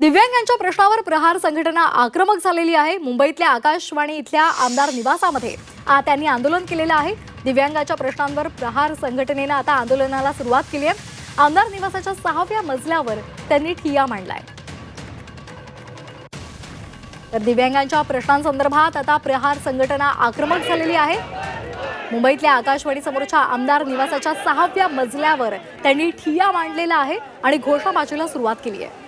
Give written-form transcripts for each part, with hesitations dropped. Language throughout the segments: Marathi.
दिव्यांगांच्या प्रश्नावर प्रहार संघटना आक्रमक झालेली आहे। मुंबईतल्या आकाशवाणी इथल्या आमदार निवासामध्ये त्यांनी आंदोलन केलेलं आहे। दिव्यांगांच्या प्रश्नांवर प्रहार संघटनेने आता आंदोलनाला सुरुवात केली आहे। आमदार निवासाच्या 6व्या मजल्यावर त्यांनी ठिय्या मांडलाय। तर दिव्यांगांच्या प्रश्नांसंदर्भात आता प्रहार संघटना आक्रमक झालेली आहे। मुंबईतल्या आकाशवाणी समोरच्या आमदार निवासाच्या 6व्या मजल्यावर त्यांनी ठिय्या मांडलेला आहे आणि घोषणाबाजीला सुरुवात केली आहे।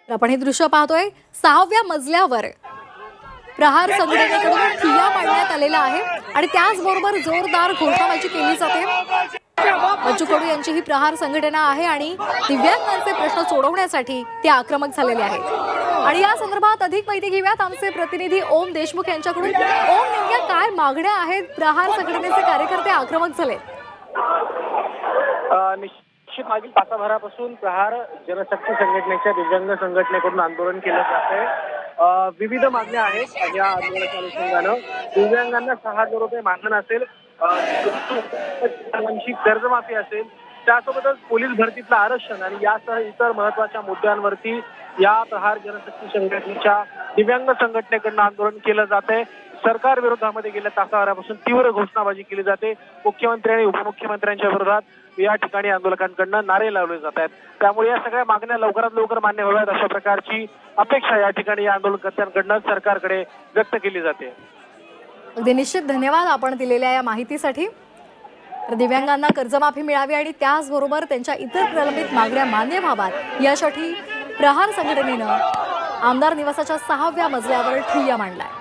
आपण हे दृश्य पाहतोय। 6व्या मजल्यावर प्रहार संघटनेकडून ठिय्या मांडण्यात आलेला आहे आणि त्याचबरोबर जोरदार घोषणाबाजी केली जाते। बच्चू कडू यांची ही प्रहार संघटना आहे आणि दिव्यांगांचे प्रश्न सोडवण्यासाठी ते आक्रमक झालेले आहेत। आणि या संदर्भात अधिक माहिती घेऊयात आमचे प्रतिनिधी ओम देशमुख यांच्याकडून। ओम, नेमक्या काय मागण्या आहेत? प्रहार संघटनेचे कार्यकर्ते आक्रमक झाले। निश्चित मागील तासाभरापासून प्रहार जनशक्ती संघटनेच्या दिव्यांग संघटनेकडून आंदोलन केलं जात आहे। विविध मागण्या आहेत। या आंदोलनाच्या अनुषंगानं दिव्यांगांना 6,000 रुपये मानधन असेल, दिव्यांगांची कर्जमाफी असेल, त्यासोबतच पोलीस भरतीतलं आरक्षण आणि यासह इतर महत्वाच्या मुद्द्यांवरती या प्रहार जनशक्ती संघटनेच्या दिव्यांग संघटनेकडून आंदोलन केलं जात आहे। सरकार विरोधामध्ये गेल्या तासाभरापासून तीव्र घोषणाबाजी केली जाते। मुख्यमंत्री आणि उपमुख्यमंत्र्यांच्या विरोधात या ठिकाणी आंदोलकांकडून नारे लावले जात आहेत। त्यामुळे या सगळ्या मागण्या लवकरात लवकर मान्य व्हाव्यात अशा प्रकारची अपेक्षा या ठिकाणी या आंदोलकर्त्यांकडून सरकारकडे व्यक्त केली जाते। अगदी निश्चित धन्यवाद आपण दिलेल्या या माहितीसाठी। दिव्यांगांना कर्जमाफी मिळावी आणि त्याचबरोबर त्यांच्या इतर प्रलंबित मागण्या मान्य व्हाव्यात यासाठी प्रहार संघटनेनं आमदार निवासाच्या 6व्या मजल्यावर ठिय्या मांडलाय।